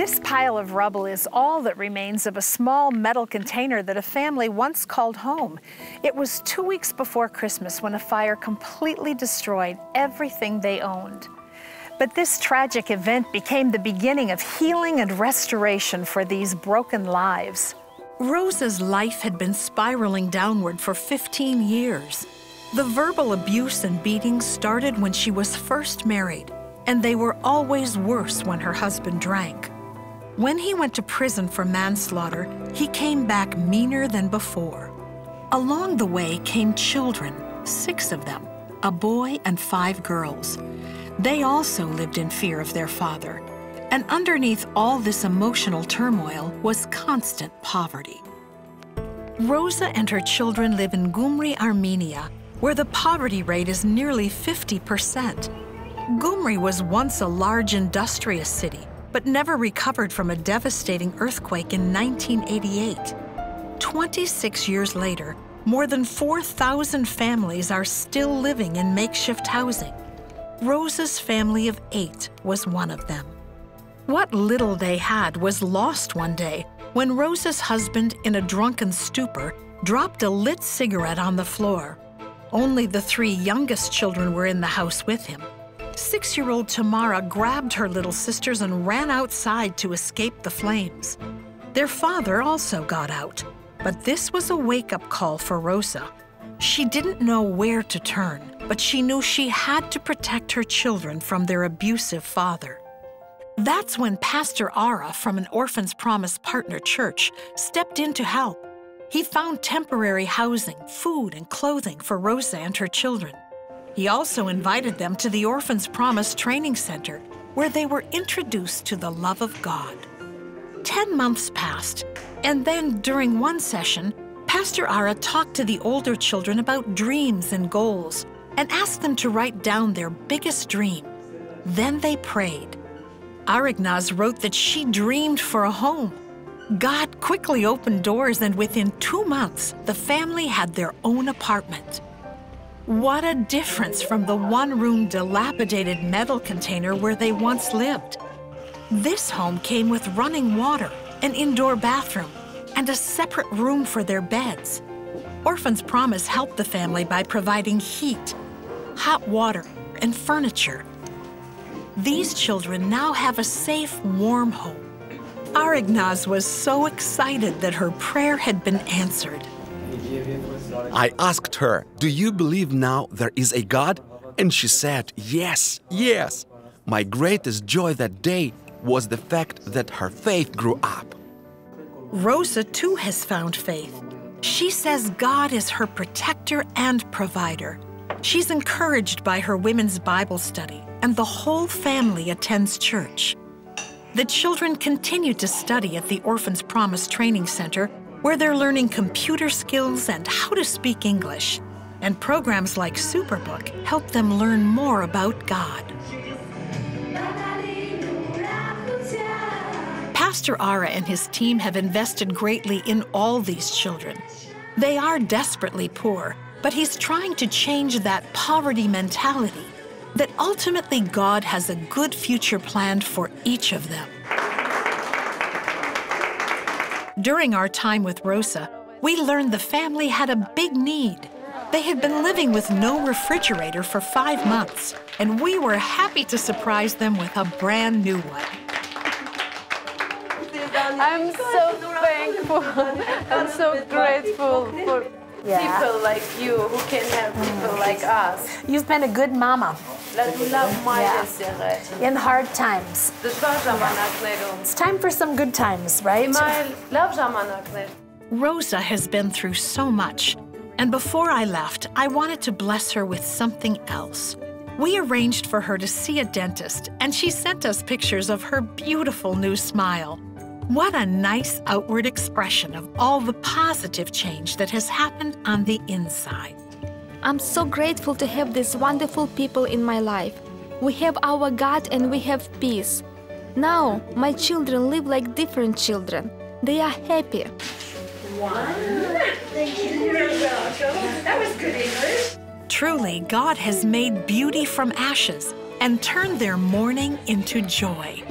This pile of rubble is all that remains of a small metal container that a family once called home. It was 2 weeks before Christmas when a fire completely destroyed everything they owned. But this tragic event became the beginning of healing and restoration for these broken lives. Rosa's life had been spiraling downward for 15 years. The verbal abuse and beatings started when she was first married, and they were always worse when her husband drank. When he went to prison for manslaughter, he came back meaner than before. Along the way came children, 6 of them, a boy and 5 girls. They also lived in fear of their father. And underneath all this emotional turmoil was constant poverty. Rosa and her children live in Gyumri, Armenia, where the poverty rate is nearly 50%. Gyumri was once a large industrious city, but never recovered from a devastating earthquake in 1988. 26 years later, more than 4,000 families are still living in makeshift housing. Rosa's family of 8 was one of them. What little they had was lost one day when Rosa's husband, in a drunken stupor, dropped a lit cigarette on the floor. Only the 3 youngest children were in the house with him. 6-year-old Tamara grabbed her little sisters and ran outside to escape the flames. Their father also got out, but this was a wake-up call for Rosa. She didn't know where to turn, but she knew she had to protect her children from their abusive father. That's when Pastor Ara from an Orphan Promise partner church stepped in to help. He found temporary housing, food, and clothing for Rosa and her children. He also invited them to the Orphan Promise Training Center, where they were introduced to the love of God. 10 months passed, and then during one session, Pastor Ara talked to the older children about dreams and goals and asked them to write down their biggest dream. Then they prayed. Arignaz wrote that she dreamed for a home. God quickly opened doors, and within 2 months, the family had their own apartment. What a difference from the one-room, dilapidated metal container where they once lived. This home came with running water, an indoor bathroom, and a separate room for their beds. Orphan Promise helped the family by providing heat, hot water, and furniture. These children now have a safe, warm home. Arignaz was so excited that her prayer had been answered. I asked her, "Do you believe now there is a God?" And she said, "Yes, yes." My greatest joy that day was the fact that her faith grew up. Rosa too has found faith. She says God is her protector and provider. She's encouraged by her women's Bible study, and the whole family attends church. The children continue to study at the Orphan Promise Training Center, where they're learning computer skills and how to speak English. And programs like Superbook help them learn more about God. Pastor Ara and his team have invested greatly in all these children. They are desperately poor, but he's trying to change that poverty mentality, that ultimately God has a good future planned for each of them. During our time with Rosa, we learned the family had a big need. They had been living with no refrigerator for 5 months, and we were happy to surprise them with a brand new one. I'm so thankful. I'm so grateful for people like you who can help people like us. You've been a good mama. In hard times. It's time for some good times, right? Rosa has been through so much, and before I left, I wanted to bless her with something else. We arranged for her to see a dentist, and she sent us pictures of her beautiful new smile. What a nice outward expression of all the positive change that has happened on the inside. I'm so grateful to have these wonderful people in my life. We have our God and we have peace. Now, my children live like different children. They are happy. Wow. Thank you. You're welcome. That was good English. Truly, God has made beauty from ashes and turned their mourning into joy.